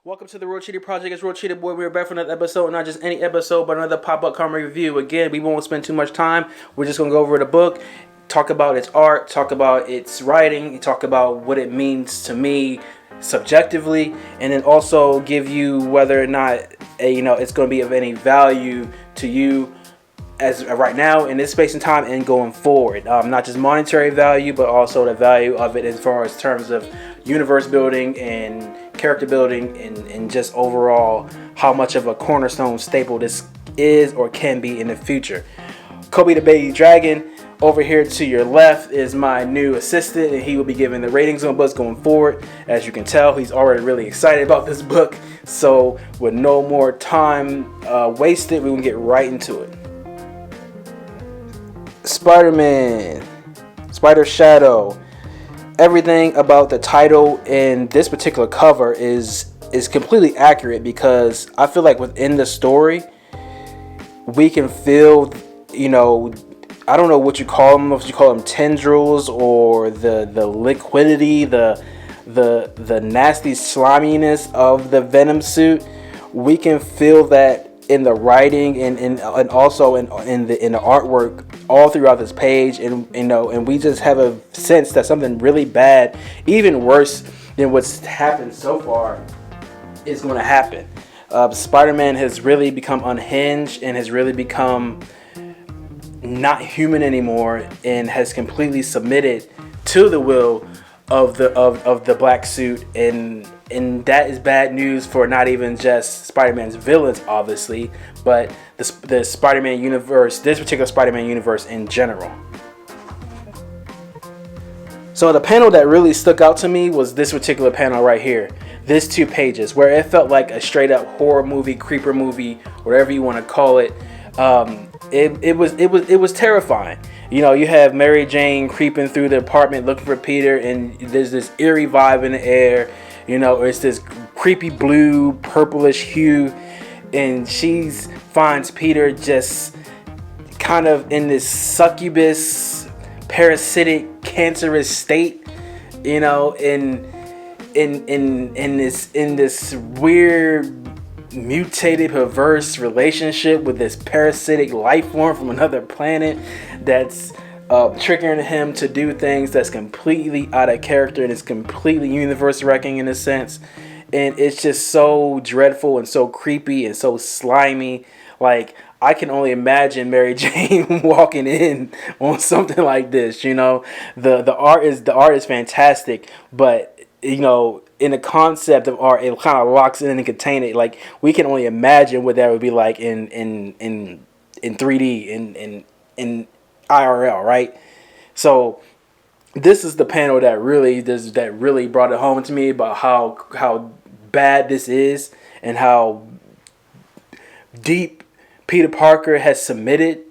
Welcome to the Real Cheetah Project. It's Real Cheetah Boy. We're back for another episode, not just any episode, but another pop-up comic review. Again, we won't spend too much time. We're just going to go over the book, talk about its art, talk about its writing, talk about what it means to me subjectively, and then also give you whether or not it's going to be of any value to you as right now in this space and time and going forward. Not just monetary value, but also the value of it as far as terms of universe building and character building and just overall how much of a cornerstone staple this is or can be in the future. Kobe the Baby Dragon over here to your left is my new assistant, and he will be giving the ratings on books going forward. As you can tell, he's already really excited about this book. So with no more time wasted, we're going to get right into it. Spider-Man, Spider Shadow. Everything about the title and this particular cover is completely accurate, because I feel like within the story we can feel, I don't know what you call them, if you call them tendrils or the liquidity, the nasty sliminess of the Venom suit. We can feel that in the writing and also in the artwork all throughout this page, and we just have a sense that something really bad, even worse than what's happened so far, is going to happen. Spider-Man has really become unhinged and has really become not human anymore, and has completely submitted to the will of the black suit, and that is bad news for not even just Spider-Man's villains, obviously, but the Spider-Man universe, this particular Spider-Man universe in general. So the panel that really stuck out to me was this particular panel right here. This 2 pages, where it felt like a straight up horror movie, creeper movie, whatever you want to call it. It was terrifying. You have Mary Jane creeping through the apartment looking for Peter, and there's this eerie vibe in the air. It's this creepy blue, purplish hue, and she finds Peter just kind of in this succubus, parasitic, cancerous state. In this weird, mutated, perverse relationship with this parasitic life form from another planet that's triggering him to do things that's completely out of character, and it's completely universe wrecking in a sense, and it's just so dreadful and so creepy and so slimy. Like, I can only imagine Mary Jane walking in on something like this. The art is fantastic, but in the concept of art, it kind of locks in and contain it. Like, we can only imagine what that would be like in 3D, in IRL, right? So this is the panel that really brought it home to me about how bad this is, and how deep Peter Parker has submitted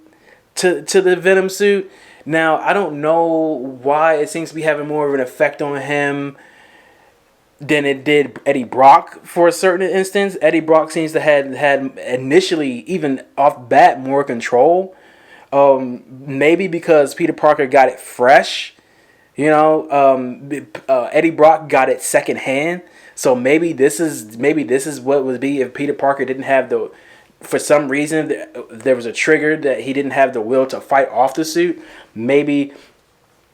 to the Venom suit. Now, I don't know why it seems to be having more of an effect on him than it did Eddie Brock for a certain instance. Eddie Brock seems to have had initially, even off bat, more control. Maybe because Peter Parker got it fresh. Eddie Brock got it secondhand. So maybe this is what would be if Peter Parker didn't have for some reason there was a trigger that he didn't have the will to fight off the suit. Maybe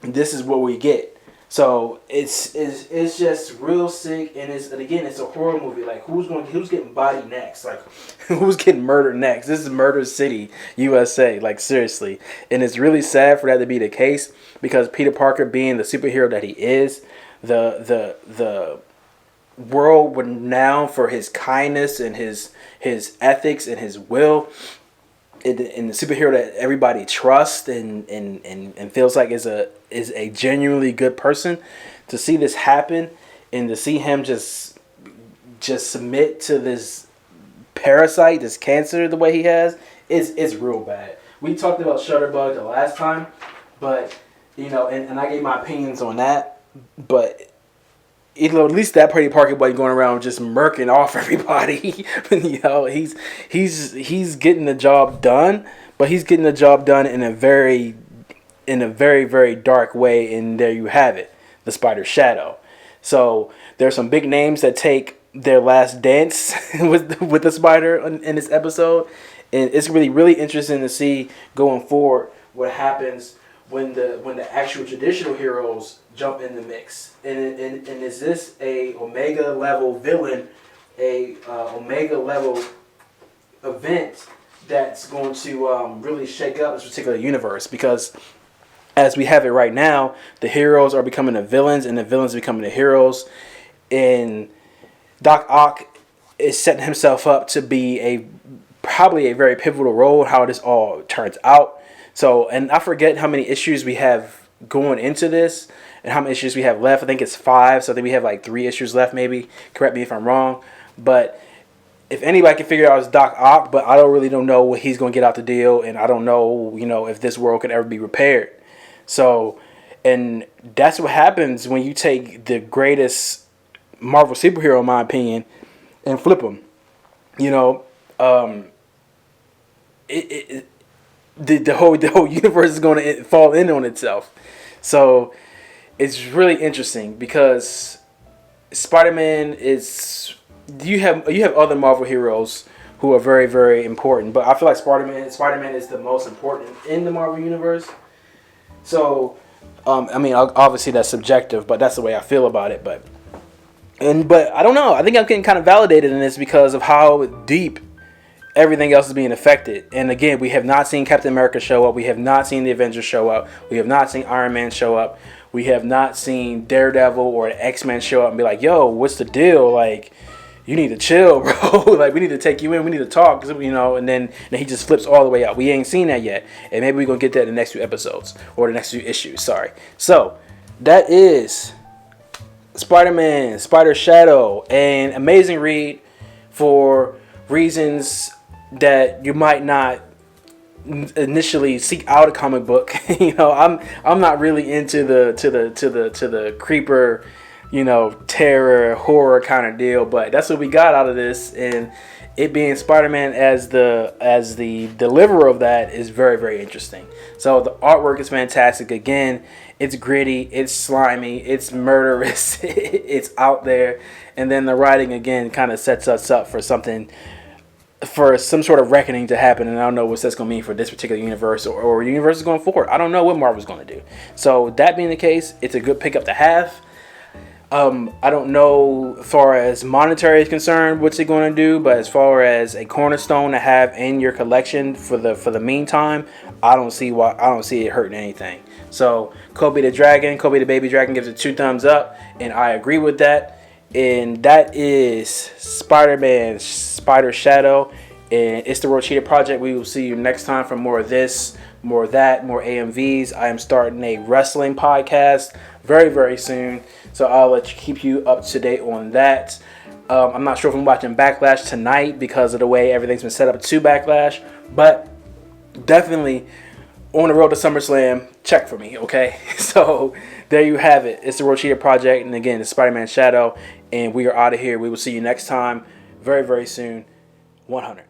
this is what we get. So it's just real sick, and it's a horror movie. Like, who's getting bodied next? Like, who's getting murdered next? This is Murder City, USA. Like, seriously. And it's really sad for that to be the case, because Peter Parker, being the superhero that he is, the world renowned for his kindness and his ethics and his will, and the superhero that everybody trusts and feels like is a genuinely good person, to see this happen and to see him just submit to this parasite, this cancer, the way he has, is real bad. We talked about Shutterbug the last time, but and I gave my opinions on that, but at least that Peter Parker boy going around just murking off everybody. He's getting the job done, but he's getting the job done in a very, very dark way. And there you have it, the Spider Shadow. So there's some big names that take their last dance with the spider in this episode, and it's really interesting to see going forward what happens when the actual traditional heroes jump in the mix. And is this a Omega level villain, a Omega level event that's going to really shake up this particular universe? Because as we have it right now, the heroes are becoming the villains, and the villains are becoming the heroes. And Doc Ock is setting himself up to be probably a very pivotal role how this all turns out. So, and I forget how many issues we have going into this and how many issues we have left. I think it's 5, so I think we have like 3 issues left maybe. Correct me if I'm wrong. But if anybody can figure it out, it's Doc Ock, but I don't know what he's going to get out the deal, and I don't know, if this world can ever be repaired. So, and that's what happens when you take the greatest Marvel superhero, in my opinion, and flip them. The whole universe is going to fall in on itself. So it's really interesting because Spider-Man is. You have other Marvel heroes who are very, very important, but I feel like Spider-Man is the most important in the Marvel universe. So, obviously that's subjective, but that's the way I feel about it. But I don't know. I think I'm getting kind of validated in this because of how deep everything else is being affected. And again, we have not seen Captain America show up. We have not seen the Avengers show up. We have not seen Iron Man show up. We have not seen Daredevil or the X-Men show up and be like, "Yo, what's the deal? Like, you need to chill, bro. Like, we need to take you in. We need to talk." And then he just flips all the way out. We ain't seen that yet. And maybe we're going to get that in the next few episodes. Or the next few issues, sorry. So, that is Spider-Man, Spider Shadow. An amazing read for reasons that you might not initially seek out a comic book. I'm not really into the creeper, terror, horror kind of deal, but that's what we got out of this, and it being Spider-Man as the deliverer of that is very, very interesting. So the artwork is fantastic. Again, it's gritty, it's slimy, it's murderous, it's out there, and then the writing again kind of sets us up for some sort of reckoning to happen, and I don't know what that's going to mean for this particular universe or universes going forward. I don't know what Marvel's going to do. So that being the case, it's a good pickup to have. I don't know as far as monetary is concerned what's it going to do, but as far as a cornerstone to have in your collection for the meantime, I don't see it hurting anything. So Kobe the baby dragon gives it 2 thumbs up, and I agree with that. And that is Spider-Man, Spider Shadow, and it's the World Cheetah Project. We will see you next time for more of this, more of that, more AMVs. I am starting a wrestling podcast very, very soon, so I'll keep you up to date on that. I'm not sure if I'm watching Backlash tonight because of the way everything's been set up to Backlash, but definitely on the road to SummerSlam, check for me, okay? So there you have it. It's the World Cheetah Project, and again, it's Spider-Man Shadow, and we are out of here. We will see you next time very, very soon. 100.